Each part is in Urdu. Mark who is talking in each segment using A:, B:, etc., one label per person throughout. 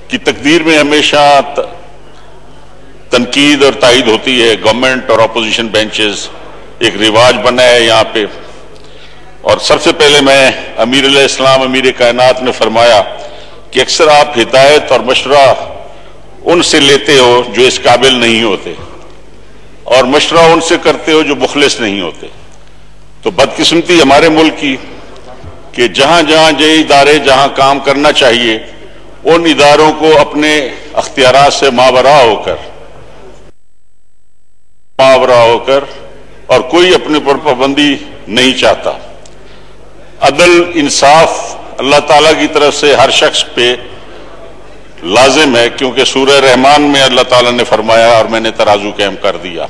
A: کی تقدیر میں ہمیشہ تنقید اور تائید ہوتی ہے. گورنمنٹ اور اپوزیشن بینچز ایک رواج بنا ہے یہاں پہ. اور سب سے پہلے میں امیر علیہ السلام امیر کائنات نے فرمایا کہ اکثر آپ ہدایت اور مشورہ ان سے لیتے ہو جو اس قابل نہیں ہوتے اور مشورہ ان سے کرتے ہو جو مخلص نہیں ہوتے. تو بدقسمتی ہمارے ملک کی کہ جہاں جہاں یہ ادارے جہاں کام کرنا چاہیے ان اداروں کو اپنے اختیارات سے ماورا ہو کر اور کوئی اپنے پر پابندی نہیں چاہتا. عدل انصاف اللہ تعالیٰ کی طرف سے ہر شخص پہ لازم ہے، کیونکہ سورہ رحمان میں اللہ تعالیٰ نے فرمایا اور میں نے ترازو قائم کر دیا.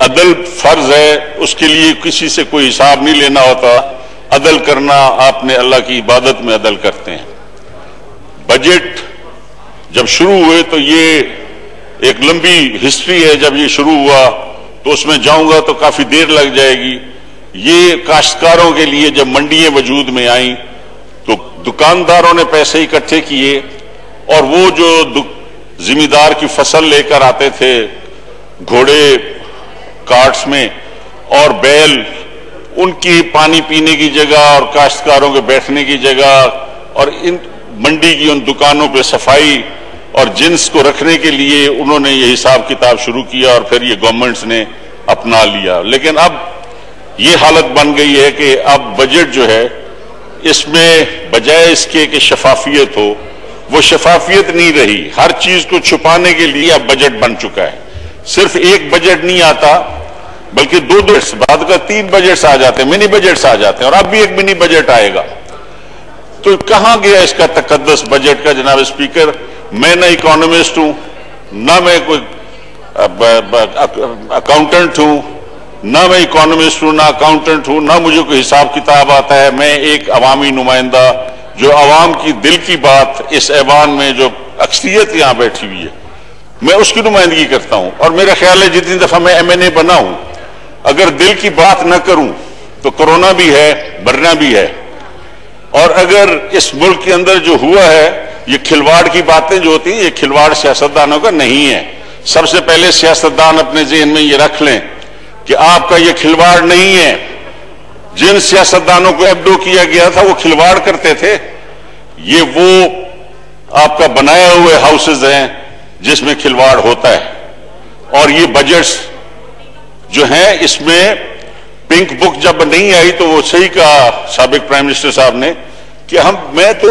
A: عدل فرض ہے، اس کے لیے کسی سے کوئی حساب نہیں لینا ہوتا. عدل کرنا آپ نے اللہ کی عبادت میں عدل کرتے ہیں. بجٹ جب شروع ہوئے تو یہ ایک لمبی ہسٹری ہے. جب یہ شروع ہوا تو اس میں جاؤں گا تو کافی دیر لگ جائے گی. یہ کاشتکاروں کے لیے جب منڈیاں وجود میں آئیں تو دکانداروں نے پیسے اکٹھے کیے اور وہ جو زمیندار کی فصل لے کر آتے تھے گھوڑے کارٹس میں اور بیل، ان کی پانی پینے کی جگہ اور کاشتکاروں کے بیٹھنے کی جگہ اور ان منڈی کی ان دکانوں پہ صفائی اور جنس کو رکھنے کے لیے انہوں نے یہ حساب کتاب شروع کیا اور پھر یہ گورنمنٹس نے اپنا لیا. لیکن اب یہ حالت بن گئی ہے کہ اب بجٹ جو ہے اس میں بجائے اس کے کہ شفافیت ہو، وہ شفافیت نہیں رہی. ہر چیز کو چھپانے کے لیے اب بجٹ بن چکا ہے. صرف ایک بجٹ نہیں آتا بلکہ دو بعد کا 3 بجٹس آ جاتے ہیں، منی بجٹس آ جاتے ہیں، اور اب بھی ایک منی بجٹ آئے گا. تو کہاں گیا اس کا تقدس بجٹ کا؟ جناب اسپیکر، میں نہ اکانومسٹ ہوں، نہ میں کوئی اکاؤنٹنٹ ہوں، نہ میں اکانومسٹ ہوں، نہ اکاؤنٹنٹ ہوں، نہ مجھے کوئی حساب کتاب آتا ہے. میں ایک عوامی نمائندہ جو عوام کی دل کی بات اس ایوان میں جو اکثریت یہاں بیٹھی ہوئی ہے میں اس کی نمائندگی کرتا ہوں. اور میرا خیال ہے جتنی دفعہ میں ایم این اے بنا ہوں اگر دل کی بات نہ کروں تو کرونا بھی ہے، مرنا بھی ہے. اور اگر اس ملک کے اندر جو ہوا ہے یہ کھلواڑ کی باتیں جو ہوتی ہیں یہ کھلواڑ سیاستدانوں کا نہیں ہے. سب سے پہلے سیاستدان اپنے ذہن میں یہ رکھ لیں کہ آپ کا یہ کھلواڑ نہیں ہے. جن سیاستدانوں کو ایبڈو کیا گیا تھا وہ کھلواڑ کرتے تھے. یہ وہ آپ کا بنایا ہوئے ہاؤسز ہیں جس میں کھلواڑ ہوتا ہے. اور یہ بجٹس جو ہیں اس میں پنک بک جب نہیں آئی تو وہ صحیح کہا سابق پرائم منسٹر صاحب نے کہ میں تو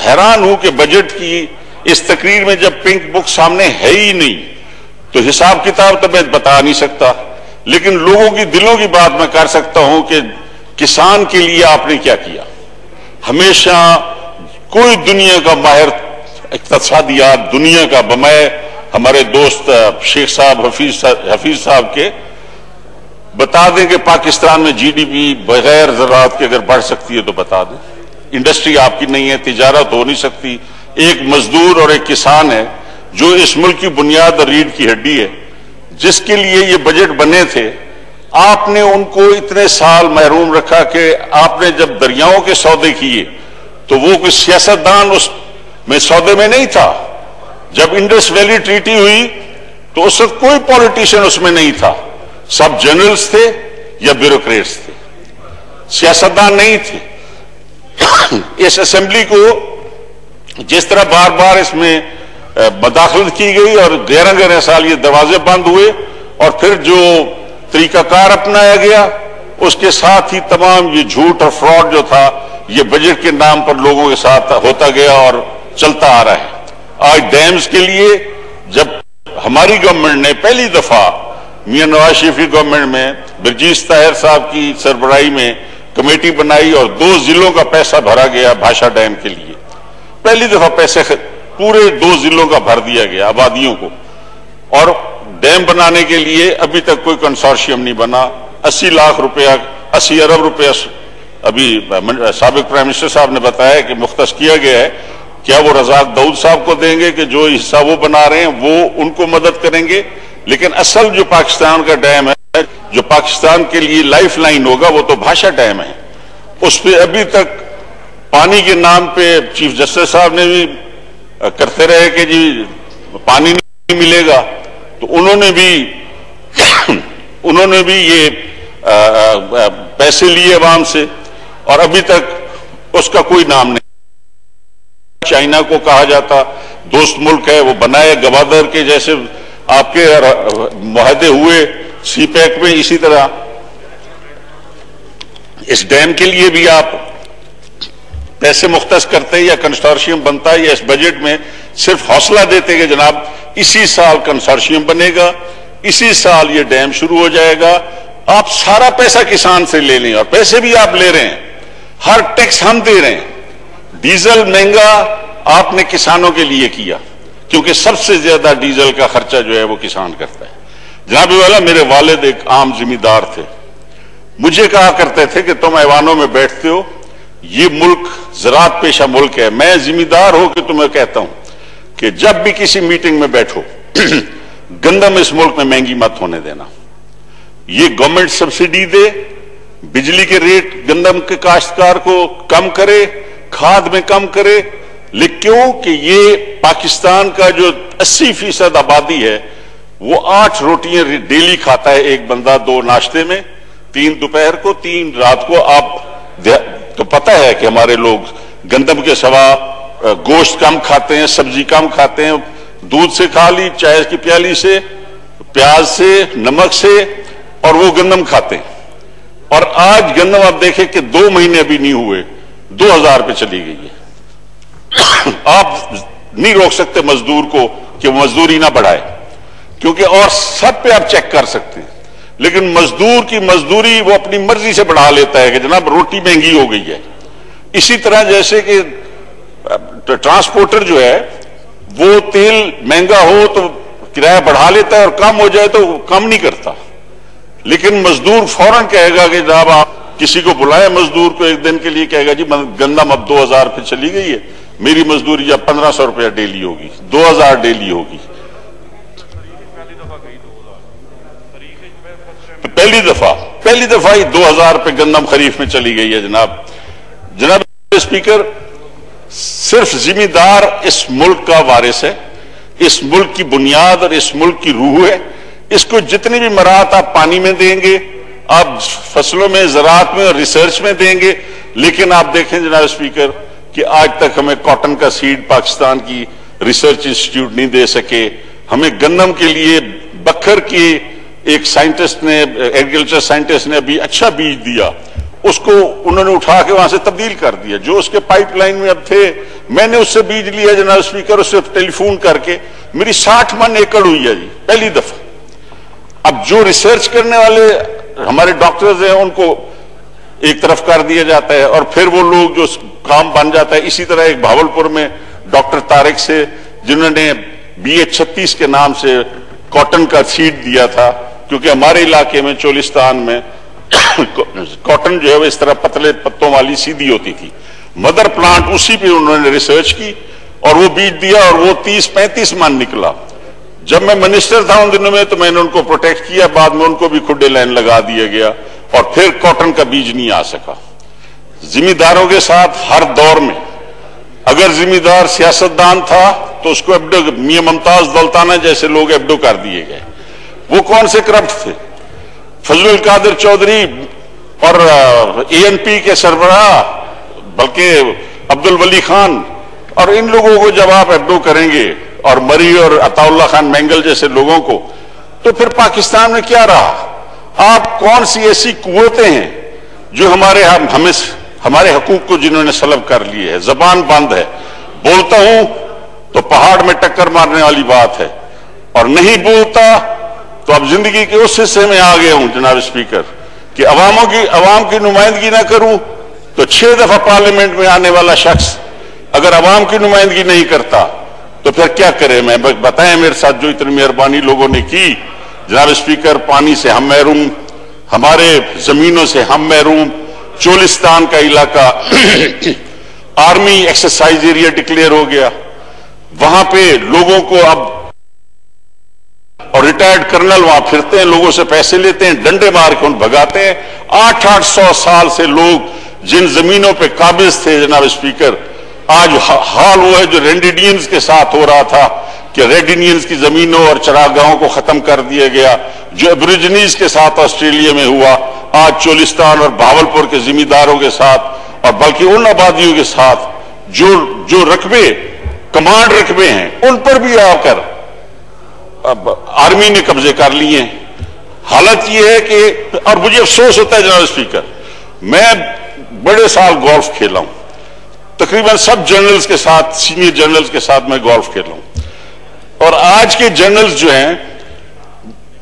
A: حیران ہوں کہ بجٹ کی اس تقریر میں جب پنک بک سامنے ہے ہی نہیں تو حساب کتاب تو میں بتا نہیں سکتا، لیکن لوگوں کی دلوں کی بات میں کر سکتا ہوں کہ کسان کے لیے آپ نے کیا کیا. ہمیشہ کوئی دنیا کا ماہر اقتصادیات دنیا کا بمائے ہمارے دوست شیخ صاحب حفیظ صاحب کے بتا دیں کہ پاکستان میں جی ڈی پی بغیر زراعت کے اگر بڑھ سکتی ہے تو بتا دیں. انڈسٹری آپ کی نہیں ہے، تجارت ہو نہیں سکتی. ایک مزدور اور ایک کسان ہے جو اس ملک کی بنیاد اور ریڑھ کی ہڈی ہے، جس کے لیے یہ بجٹ بنے تھے. آپ نے ان کو اتنے سال محروم رکھا کہ آپ نے جب دریاؤں کے سودے کیے تو وہ کوئی سیاستدان اس میں سودے میں نہیں تھا. جب انڈس ویلی ٹریٹی ہوئی تو اس وقت کوئی پولیٹیشین اس میں نہیں تھا. سب جنرلز تھے یا بیوروکریٹس تھے، سیاستدان نہیں تھے. اس اسمبلی کو جس طرح بار بار اس میں مداخلت کی گئی اور 11 سال یہ دروازے بند ہوئے اور پھر جو طریقہ کار اپنایا گیا اس کے ساتھ ہی تمام یہ جھوٹ اور فراڈ جو تھا یہ بجٹ کے نام پر لوگوں کے ساتھ ہوتا گیا اور چلتا آ رہا ہے. آج ڈیمز کے لیے جب ہماری گورنمنٹ نے پہلی دفعہ میاں نواز شریف کی گورنمنٹ میں برجیس طاہر صاحب کی سربراہی میں کمیٹی بنائی اور 2 ضلعوں کا پیسہ بھرا گیا بھاشا ڈیم کے لیے. پہلی دفعہ پیسے پورے 2 ضلعوں کا بھر دیا گیا آبادیوں کو. اور ڈیم بنانے کے لیے ابھی تک کوئی کنسورشیم نہیں بنا. 80 لاکھ روپیہ 80 ارب روپیہ ابھی سابق پرائم منسٹر صاحب نے بتایا کہ مختص کیا گیا ہے. کیا وہ رزاق داؤد صاحب کو دیں گے کہ جو حصہ وہ بنا رہے ہیں وہ ان کو مدد کریں گے؟ لیکن اصل جو پاکستان کا ڈیم ہے جو پاکستان کے لیے لائف لائن ہوگا وہ تو بھاشا ڈیم ہے. اس پہ ابھی تک پانی کے نام پہ چیف جسٹس صاحب نے بھی کرتے رہے کہ جی پانی نہیں ملے گا، تو انہوں نے بھی یہ پیسے لیے عوام سے، اور ابھی تک اس کا کوئی نام نہیں۔ چائنا کو کہا جاتا دوست ملک ہے، وہ بنائے گوادر کے جیسے آپ کے معاہدے ہوئے سی پیک میں، اسی طرح اس ڈیم کے لیے بھی آپ پیسے مختص کرتے یا کنسورشیم بنتا ہے، یا اس بجٹ میں صرف حوصلہ دیتے کہ جناب اسی سال کنسورشیم بنے گا، اسی سال یہ ڈیم شروع ہو جائے گا، آپ سارا پیسہ کسان سے لے لیں، اور پیسے بھی آپ لے رہے ہیں، ہر ٹیکس ہم دے رہے ہیں۔ ڈیزل مہنگا آپ نے کسانوں کے لیے کیا، کیونکہ سب سے زیادہ ڈیزل کا خرچہ جو ہے وہ کسان کرتا ہے۔ جناب والا، میرے والد ایک عام ذمہ دار تھے، مجھے کہا کرتے تھے کہ تم ایوانوں میں بیٹھتے ہو، یہ ملک زراعت پیشہ ملک ہے، میں ذمہ دار ہو کہ تمہیں کہتا ہوں کہ جب بھی کسی میٹنگ میں بیٹھو گندم اس ملک میں مہنگی مت ہونے دینا، یہ گورنمنٹ سبسڈی دے، بجلی کے ریٹ گندم کے کاشتکار کو کم کرے، کھاد میں کم کرے، لیکن کیوں کہ یہ پاکستان کا جو 80% آبادی ہے وہ 8 روٹیاں ڈیلی کھاتا ہے ایک بندہ، 2 ناشتے میں، 3 دوپہر کو، 3 رات کو۔ آپ تو پتہ ہے کہ ہمارے لوگ گندم کے سوا گوشت کم کھاتے ہیں، سبزی کم کھاتے ہیں، دودھ سے کھا لی، چائے کی پیالی سے، پیاز سے، نمک سے، اور وہ گندم کھاتے ہیں۔ اور آج گندم آپ دیکھیں کہ 2 مہینے ابھی نہیں ہوئے 2000 پہ چلی گئی ہے۔ آپ نہیں روک سکتے مزدور کو کہ وہ مزدوری نہ بڑھائے، کیونکہ اور سب پہ آپ چیک کر سکتے ہیں، لیکن مزدور کی مزدوری وہ اپنی مرضی سے بڑھا لیتا ہے کہ جناب روٹی مہنگی ہو گئی ہے۔ اسی طرح جیسے کہ ٹرانسپورٹر جو ہے وہ تیل مہنگا ہو تو کرایہ بڑھا لیتا ہے، اور کم ہو جائے تو کم نہیں کرتا، لیکن مزدور فوراً کہے گا کہ جناب آپ کسی کو بلائیں مزدور کو ایک دن کے لیے، کہے گا جی گندم اب 2000 پہ چلی گئی ہے، میری مزدوری اب 1500 روپیہ ڈیلی ہوگی، 2000 ڈیلی ہوگی۔ پہلی دفعہ ہی 2000 پہ گندم خریف میں چلی گئی ہے۔ جناب اسپیکر، صرف ذمہ دار اس ملک کا وارث ہے، اس ملک کی بنیاد اور اس ملک کی روح ہے۔ اس کو جتنی بھی مراعات آپ پانی میں دیں گے، آپ فصلوں میں، زراعت میں اور ریسرچ میں دیں گے، لیکن آپ دیکھیں جناب اسپیکر کہ آج تک ہمیں کاٹن کا سیڈ پاکستان کی ریسرچ انسٹیٹیوٹ نہیں دے سکے۔ ہمیں گندم کے لیے بکھر کی ایک سائنٹسٹ نے، ایگریکلچر سائنٹسٹ نے ابھی اچھا بیج دیا، اس کو انہوں نے اٹھا کے وہاں سے تبدیل کر دیا، جو اس کے پائپ لائن میں اب تھے، میں نے اس سے بیج لیا جناب اسپیکر، اس سے ٹیلی فون کر کے، میری 60 من ایکڑ ہوئی ہے جی، پہلی دفعہ۔ اب جو ریسرچ کرنے والے ہمارے ڈاکٹرز ہیں ان کو ایک طرف کر دیا جاتا ہے، اور پھر وہ لوگ جو کام بن جاتا ہے۔ اسی طرح ایک بھاولپور میں ڈاکٹر طارق سے، جنہوں نے BH36 کے نام سے کاٹن کا سیڈ دیا تھا، کیونکہ ہمارے علاقے میں چولستان میں کاٹن جو ہے وہ اس طرح پتلے پتوں والی سیدھی ہوتی تھی، مدر پلانٹ اسی پہ انہوں نے ریسرچ کی اور وہ بیج دیا، اور وہ 30-35 من نکلا۔ جب میں منسٹر تھا ان دنوں میں تو میں نے ان کو پروٹیکٹ کیا، بعد میں ان کو بھی کھڈے لائن لگا دیا گیا، اور پھر کاٹن کا بیج نہیں آ سکا۔ ذمہ داروں کے ساتھ ہر دور میں، اگر ذمہ دار سیاستدان تھا تو اس کو ایبڈو، میاں ممتاز دولتانہ جیسے لوگ ایبڈو کر دیے گئے۔ وہ کون سے کرپٹ تھے؟ فضل القادر چودھری اور ANP کے سربراہ، بلکہ عبد الولی خان، اور ان لوگوں کو جب آپ ایبڈو کریں گے، اور مری اور عطا اللہ خان مینگل جیسے لوگوں کو، تو پھر پاکستان میں کیا رہا؟ آپ کون سی ایسی قوتیں ہیں جو ہمارے حقوق کو جنہوں نے سلب کر لیے ہے؟ زبان بند ہے، بولتا ہوں تو پہاڑ میں ٹکر مارنے والی بات ہے، اور نہیں بولتا تو اب زندگی کے اس حصے میں آ گیا ہوں جناب اسپیکر کہ عوام کی نمائندگی نہ کروں تو 6 دفعہ پارلیمنٹ میں آنے والا شخص اگر عوام کی نمائندگی نہیں کرتا تو پھر کیا کرے؟ میں بتائیں میرے ساتھ جو اتنی مہربانی لوگوں نے کی جناب اسپیکر، پانی سے ہم محروم، ہمارے زمینوں سے ہم محروم، چولستان کا علاقہ آرمی ایکسرسائز ایریا ڈکلیئر ہو گیا، وہاں پہ لوگوں کو اب، اور ریٹائرڈ کرنل وہاں پھرتے ہیں، لوگوں سے پیسے لیتے ہیں، ڈنڈے مار کے ان بھگاتے ہیں۔ 800 سال سے لوگ جن زمینوں پہ قابض تھے جناب اسپیکر، آج حال وہ ہے جو ریڈ انڈینز کے ساتھ ہو رہا تھا کہ ریڈ انڈینز کی زمینوں اور چراگاہوں کو ختم کر دیا گیا، جو ایبوریجنیز کے ساتھ آسٹریلیا میں ہوا، آج چولستان اور بہاولپور کے زمینداروں کے ساتھ اور بلکہ ان آبادیوں کے ساتھ جو رقبے کمانڈ رقبے ہیں ان پر بھی آ کر آرمی نے قبضے کر لیے ہیں۔ حالت یہ ہے کہ، اور مجھے افسوس ہوتا ہے جناب اسپیکر، میں بڑے سال گولف کھیلا ہوں، تقریباً سب جنرلز کے ساتھ، سینئر جنرلز کے ساتھ میں گولف کھیلا ہوں، اور آج کے جنرلز جو ہیں،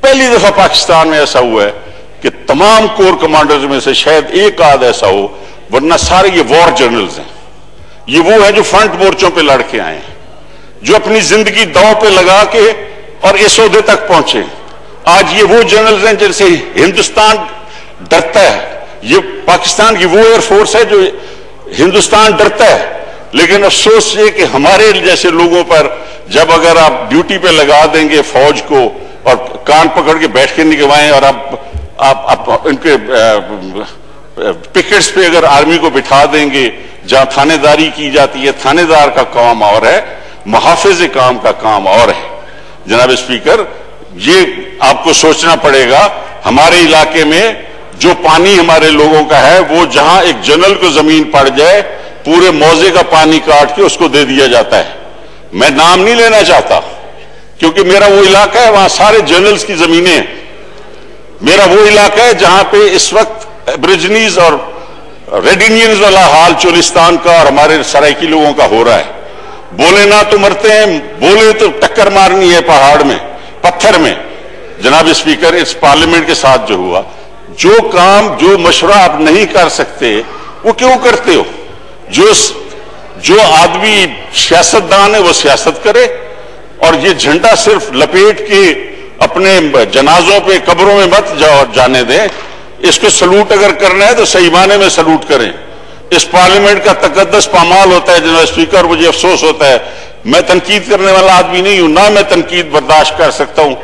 A: پہلی دفعہ پاکستان میں ایسا ہوا ہے کہ تمام کور کمانڈرز میں سے شاید ایک آدھ ایسا ہو، ورنہ سارے یہ وار جنرلز ہیں، یہ وہ ہیں جو فرنٹ مورچوں پہ لڑ کے آئے ہیں، جو اپنی زندگی داؤ پہ لگا کے اور اس عہدے تک پہنچے۔ آج یہ وہ جنرلز ہیں جن سے ہندوستان ڈرتا ہے، یہ پاکستان کی وہ ایئر فورس ہے جو ہندوستان ڈرتا ہے، لیکن افسوس یہ کہ ہمارے جیسے لوگوں پر جب اگر آپ ڈیوٹی پہ لگا دیں گے فوج کو اور کان پکڑ کے بیٹھ کے نکلوائیں اور آپ ان کے پکٹس پہ اگر آرمی کو بٹھا دیں گے جہاں تھانے داری کی جاتی ہے، تھانے دار کا کام اور ہے، محافظ کام کا کام اور ہے۔ جناب اسپیکر، یہ آپ کو سوچنا پڑے گا، ہمارے علاقے میں جو پانی ہمارے لوگوں کا ہے وہ جہاں ایک جنرل کو زمین پڑ جائے پورے موزے کا پانی کاٹ کے اس کو دے دیا جاتا ہے۔ میں نام نہیں لینا چاہتا کیونکہ میرا وہ علاقہ ہے، وہاں سارے جنرلز کی زمینیں ہیں، میرا وہ علاقہ ہے جہاں پہ اس وقت ایبوریجنیز اور ریڈ انڈینز والا حال چولستان کا اور ہمارے سرائکی لوگوں کا ہو رہا ہے۔ بولے نہ تو مرتے ہیں، بولے تو ٹکر مارنی ہے پہاڑ میں، پتھر میں۔ جناب اسپیکر، اس پارلیمنٹ کے ساتھ جو ہوا، جو کام جو مشورہ آپ نہیں کر سکتے وہ کیوں کرتے ہو؟ جو آدمی سیاستدان ہے وہ سیاست کرے، اور یہ جھنڈا صرف لپیٹ کے اپنے جنازوں پہ قبروں میں مت جانے دیں۔ اس کو سلوٹ اگر کرنا ہے تو صحیح معنی میں سلوٹ کریں۔ اس پارلیمنٹ کا تقدس پامال ہوتا ہے جناب اسپیکر، مجھے افسوس ہوتا ہے، میں تنقید کرنے والا آدمی نہیں ہوں، نہ میں تنقید برداشت کر سکتا ہوں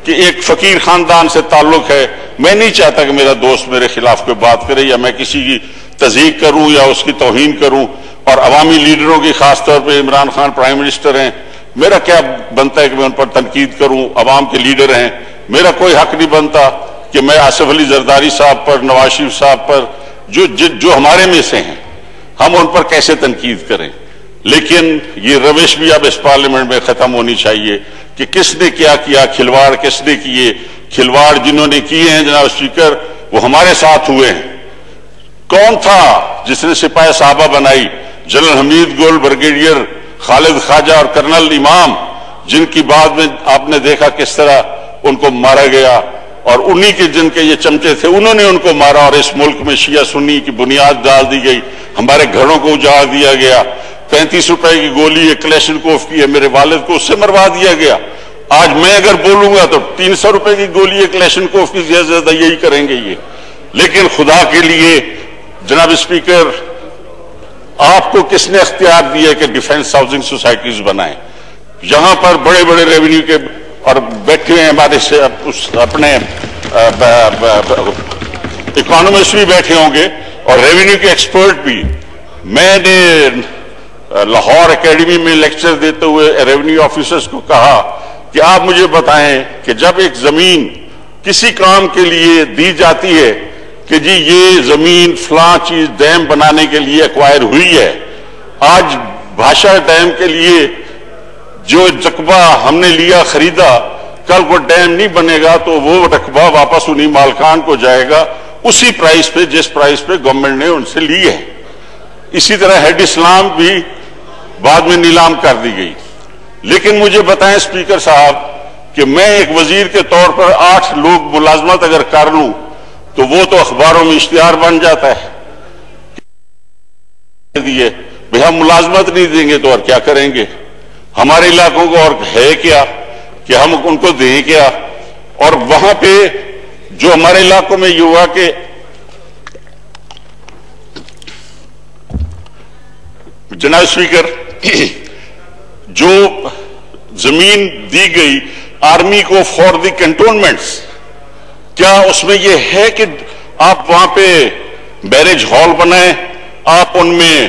A: کہ ایک فقیر خاندان سے تعلق ہے، میں نہیں چاہتا کہ میرا دوست میرے خلاف کوئی بات کرے یا میں کسی کی تضحیق کروں یا اس کی توہین کروں، اور عوامی لیڈروں کی، خاص طور پہ عمران خان پرائم منسٹر ہیں، میرا کیا بنتا ہے کہ میں ان پر تنقید کروں؟ عوام کے لیڈر ہیں، میرا کوئی حق نہیں بنتا کہ میں آصف علی زرداری صاحب پر، نواز شریف صاحب پر، جو ہمارے میں سے ہیں، ہم ان پر کیسے تنقید کریں؟ لیکن یہ روش بھی اب اس پارلیمنٹ میں ختم ہونی چاہیے کہ کس نے کیا کیا، کھلواڑ کس نے کیے، کھلواڑ جنہوں نے کیے ہیں جناب اسپیکر وہ ہمارے ساتھ ہوئے ہیں۔ کون تھا جس نے سپاہی صحابہ بنائی؟ جنرل حمید گل، بریگیڈیئر خالد خواجہ اور کرنل امام، جن کی بعد میں آپ نے دیکھا کس طرح ان کو مارا گیا، اور انہی کے جن کے یہ چمچے تھے انہوں نے ان کو مارا، اور اس ملک میں شیعہ سنی کی بنیاد ڈال دی گئی، ہمارے گھروں کو اجاڑ دیا گیا۔ 35 روپے کی گولی ایک کلیشنکوف کی ہے، میرے والد کو اس سے مروا دیا گیا۔ آج میں اگر بولوں گا تو 300 روپے کی گولی ایک کلیشنکوف کی زیادہ یہی کریں گے یہ۔ لیکن خدا کے لیے جناب اسپیکر، آپ کو کس نے اختیار دیا کہ ڈیفنس ہاؤسنگ سوسائٹیز بنائیں؟ یہاں پر بڑے بڑے ریونیو کے اور بیٹھے ہیں ہمارے سے اپنے اکانومسٹ بھی بیٹھے ہوں گے اور ریونیو کے ایکسپرٹ بھی۔ میں نے لاہور اکیڈمی میں لیکچر دیتے ہوئے ریونیو آفیسرز کو کہا کہ آپ مجھے بتائیں کہ جب ایک زمین کسی کام کے لیے دی جاتی ہے کہ جی یہ زمین فلاں چیز ڈیم بنانے کے لیے ایکوائر ہوئی ہے، آج بھاشا ڈیم کے لیے جو رقبہ ہم نے لیا خریدا، کل وہ ڈیم نہیں بنے گا تو وہ رقبہ واپس انہی مالکان کو جائے گا اسی پرائس پہ جس پرائس پہ گورنمنٹ نے ان سے لی ہے۔ اسی طرح ہیڈ اسلام بھی بعد میں نیلام کر دی گئی۔ لیکن مجھے بتائیں اسپیکر صاحب کہ میں ایک وزیر کے طور پر 8 لوگ ملازمت اگر کر لوں تو وہ تو اخباروں میں اشتہار بن جاتا ہے۔ بھئی ہم ملازمت نہیں دیں گے تو اور کیا کریں گے؟ ہمارے علاقوں کو اور ہے کیا کہ ہم ان کو دیں کیا؟ اور وہاں پہ جو ہمارے علاقوں میں یہ ہوا کہ جناب اسپیکر جو زمین دی گئی آرمی کو فار دی کنٹونمنٹس، کیا اس میں یہ ہے کہ آپ وہاں پہ بیریج ہال بنائیں، آپ ان میں